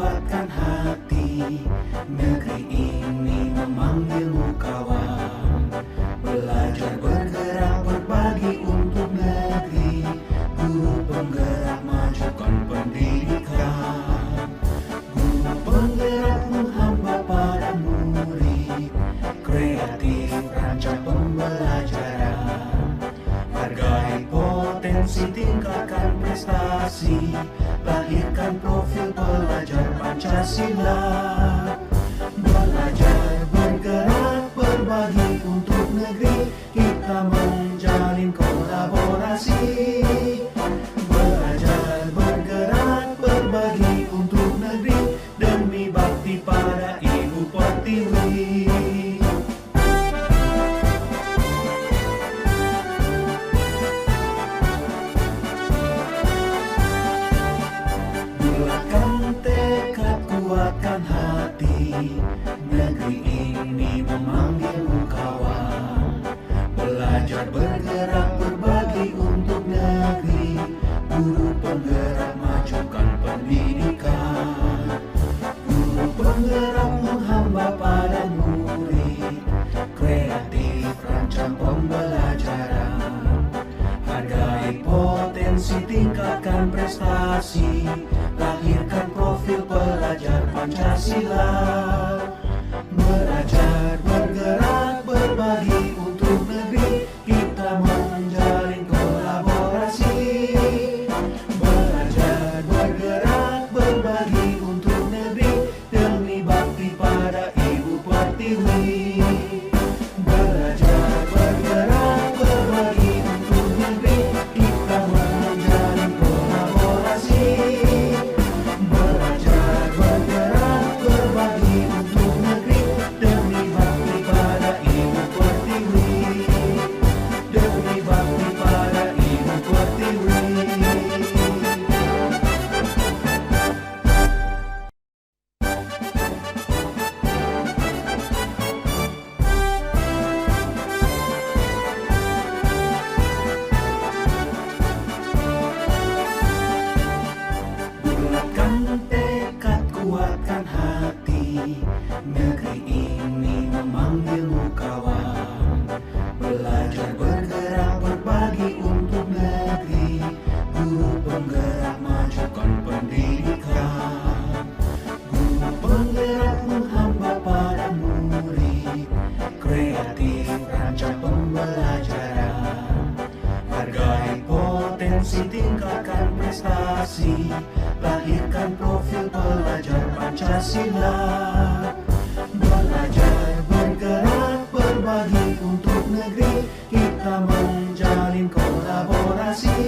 kuatkan hati. Negeri ini memanggilmu kawan. Belajar bergerak berbagi untuk negeri. Guru penggerak majukan pendidikan. Guru penggerak menghamba pada murid. Kreatif rancang pembelajaran. Hargai potensi, tingkatkan prestasi. Lahirkan profil pelajar Pancasila. Belajar bergerak berbagi untuk negeri. Kita menjalin kolaborasi. Belajar bergerak berbagi untuk negeri. Demi bakti pada Ibu Pertiwi. Bulatkan tekad, kuatkan hati. Negeri ini memanggilmu kawan. Belajar bergerak berbagi untuk negeri. Guru penggerak majukan pendidikan. Guru penggerak menghamba pada murid. Kreatif rancang pembelajaran. Hargai potensi, tingkatkan prestasi. Lahirkan profil pelajar Pancasila. Belajar bergerak berbagi untuk negeri. Kita menjalin kolaborasi. Belajar bergerak berbagi untuk negeri. Demi bakti pada Ibu Pertiwi. Belajar bergerak berbagi untuk negeri. Kita menjalin kolaborasi. Belajar bergerak berbagi untuk negeri. Demi bakti pada Ibu Pertiwi. Demi bakti pada Ibu Pertiwi. Bulatkan tekad, kuatkan hati. Negeri ini memanggilmu kawan. Belajar bergerak berbagi untuk negeri. Guru penggerak majukan pendidikan. Guru penggerak menghamba pada murid. Kreatif rancang pembelajaran. Hargai potensi, tingkatkan prestasi. Lahirkan profil pelajar Pancasila. Belajar bergerak berbagi untuk negeri. Kita menjalin kolaborasi.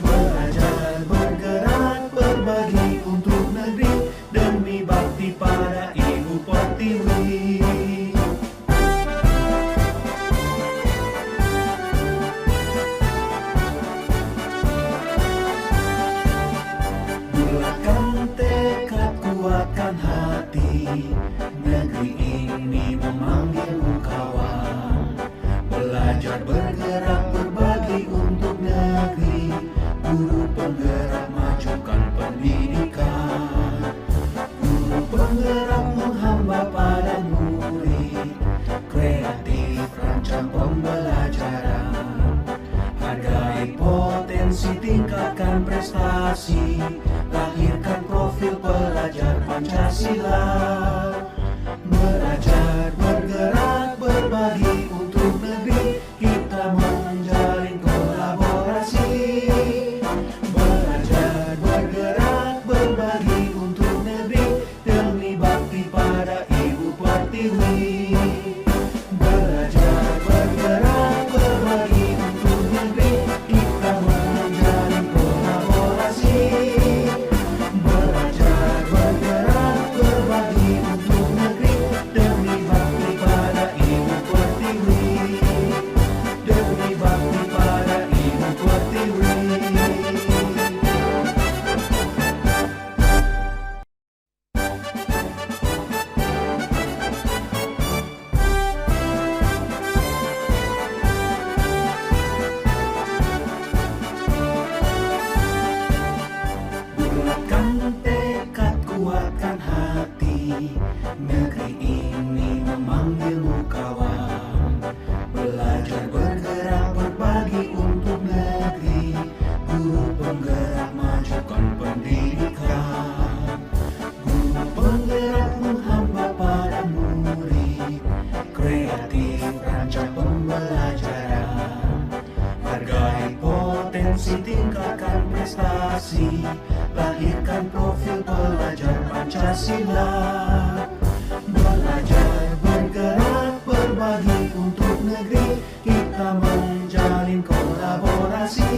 Belajar bergerak berbagi untuk negeri. Demi bakti pada Ibu Pertiwi. Bulatkan tekad, kuatkan hati. Negeri ini memanggilmu kawan. Belajar bergerak berbagi untuk negeri. Guru penggerak majukan pendidikan. Guru penggerak menghamba pada murid. Kreatif rancang pembelajaran. Hargai potensi, tingkatkan prestasi. Lahirkan profil pelajar Pancasila. Belajar bergerak berbagi untuk negeri. Kita menjalin kolaborasi. Belajar bergerak berbagi untuk negeri. Demi bakti pada Ibu Pertiwi. Belajar bergerak berbagi untuk negeri. Kita menjalin kolaborasi. Belajar bergerak berbagi untuk negeri. Negeri ini memanggilmu kawan. Belajar bergerak berbagi untuk negeri. Guru penggerak majukan pendidikan. Guru penggerak menghamba pada murid. Kreatif rancang pembelajaran. Hargai potensi, tingkatkan prestasi. Lahirkan profil pelajar Pancasila. Belajar bergerak berbagi untuk negeri. Kita menjalin kolaborasi.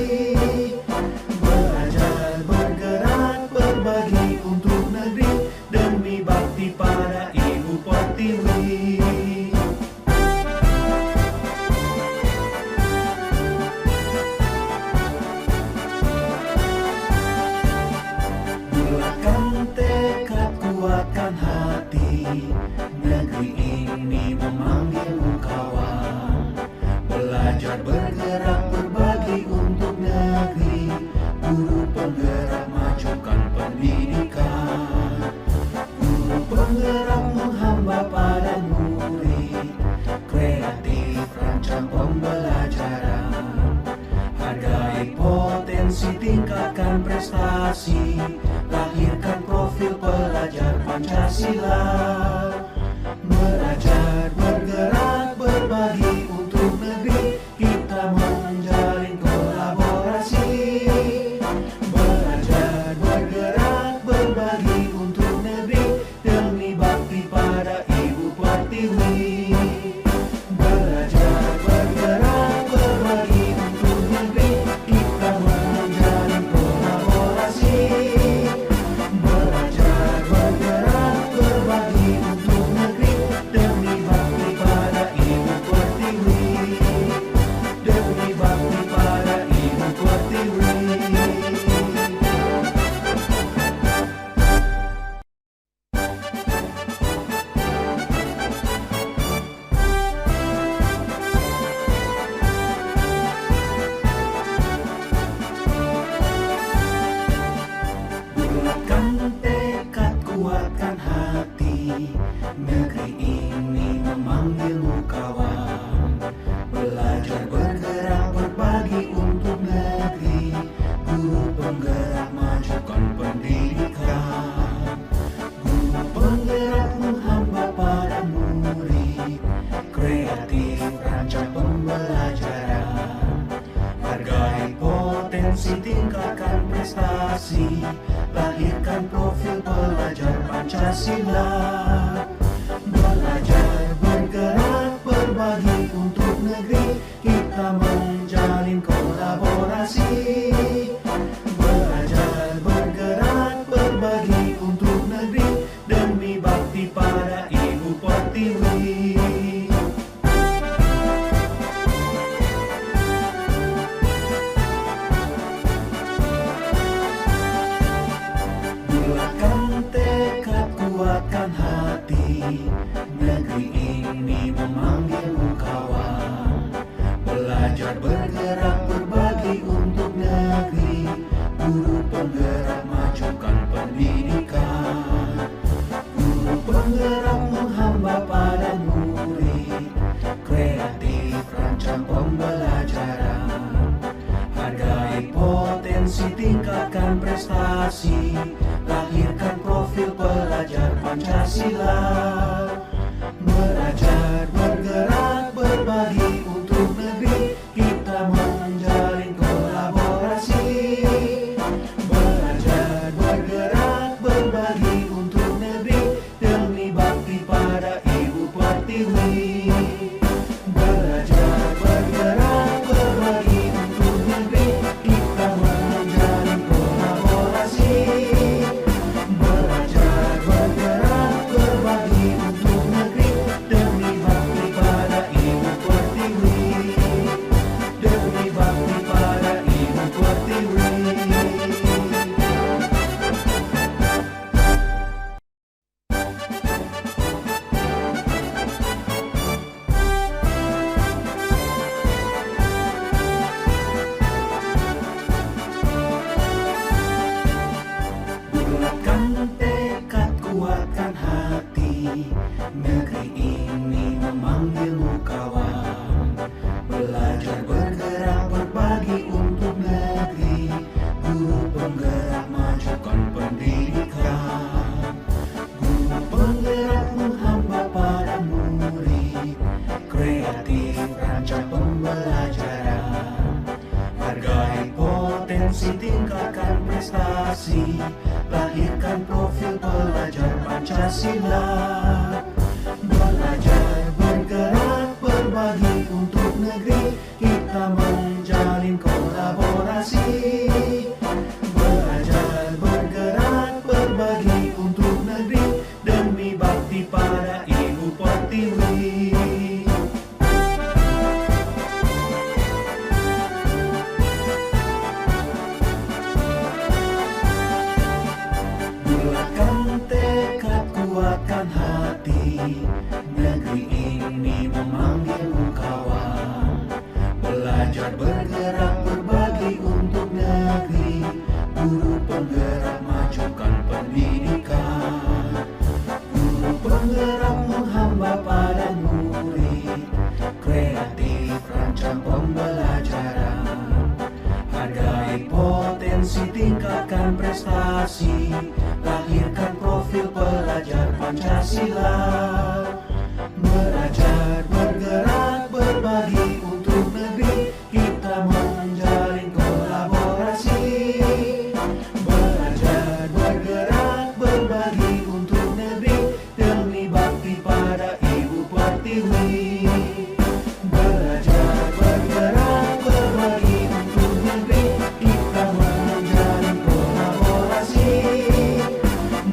Belajar bergerak berbagi untuk negeri. Demi bakti pada Ibu Pertiwi. Bulatkan tekad, kuatkan hati. Negeri ini memanggilmu kawan. Belajar bergerak berbagi untuk negeri. Guru penggerak majukan pendidikan. Guru penggerak menghamba pada murid. Kreatif rancang pembelajaran. Hargai potensi, tingkatkan prestasi. Lahirkan profil pelajar Pancasila. Belajar bergerak berbagi untuk negeri. Kita menjalin kolaborasi. Belajar bergerak berbagi untuk negeri. Demi bakti pada Ibu Pertiwi. Belajar bergerak berbagi untuk negeri. Kita menjalin kolaborasi. Belajar bergerak berbagi untuk negeri. Demi bakti pada Ibu Pertiwi. Demi bakti pada Ibu Pertiwi. Bulatkan tekad, kuatkan hati. Negeri ini memanggilmu kawan. Belajar bergerak berbagi untuk negeri. Guru penggerak majukan pendidikan. Guru penggerak menghamba pada murid. Kreatif rancang pembelajaran. Hargai potensi, tingkatkan prestasi. Lahirkan profil pelajar Pancasila. Belajar bergerak berbagi untuk negeri. Kita menjalin kolaborasi. Belajar bergerak berbagi untuk negeri. Demi bakti pada Ibu Pertiwi. Bulatkan tekad, kuatkan hati. Negeri ini memanggilmu kawan. Belajar bergerak berbagi untuk negeri. Guru penggerak majukan pendidikan. Guru penggerak menghamba pada murid. Kreatif rancang pembelajaran. Hargai potensi, tingkatkan prestasi. Lahirkan profil pelajar Pancasila. Belajar bergerak berbagi untuk negeri. Kita menjalin kolaborasi. Belajar bergerak berbagi untuk negeri. Demi bakti pada Ibu Pertiwi. Belajar bergerak berbagi untuk negeri. Kita menjalin kolaborasi. Belajar bergerak berbagi Negeri ini memanggilmu kawan, belajar bergerak berbagi untuk negeri. Guru penggerak majukan pendidikan, guru penggerak menghamba pada murid. Kreatif rancang pembelajaran, hargai potensi tingkatkan prestasi, lahirkan profil pelajar Pancasila. Belajar bergerak berbagi untuk negeri, kita menjalin kolaborasi. Belajar bergerak berbagi untuk negeri, demi bakti pada Ibu Pertiwi. Bulatkan tekad, kuatkan hati, negeri ini memanggilmu kawan. Belajar bergerak berbagi untuk negeri, guru penggerak majukan pendidikan, guru penggerak menghamba pada murid. Kreatif rancang pembelajaran, hargai potensi tingkatkan prestasi, lahirkan profil pelajar Pancasila. Belajar bergerak berbagi untuk negeri, kita menjalin kolaborasi. Belajar bergerak berbagi untuk negeri, demi bakti pada Ibu Pertiwi. Belajar bergerak berbagi untuk negeri, kita menjalin kolaborasi.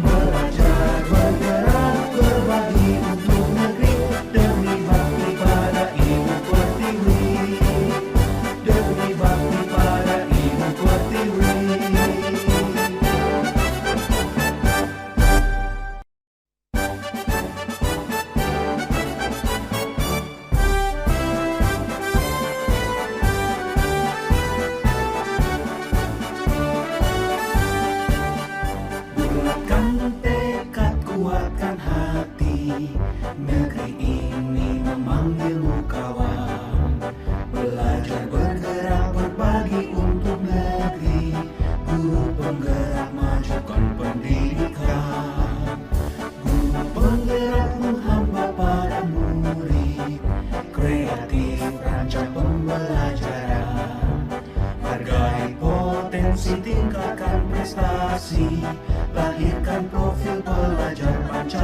Belajar bergerak berbagi untuk negeri, demi bakti pada Ibu Pertiwi. Demi bakti pada Ibu Pertiwi. Bulatkan tekad, kuatkan hati, negeri ini memanggilmu kawan. Belajar bergerak berbagi untuk negeri, guru penggerak majukan pendidikan, guru penggerak menghamba pada murid. Kreatif rancang pembelajaran, hargai potensi tingkatkan prestasi, lahirkan profil pelajar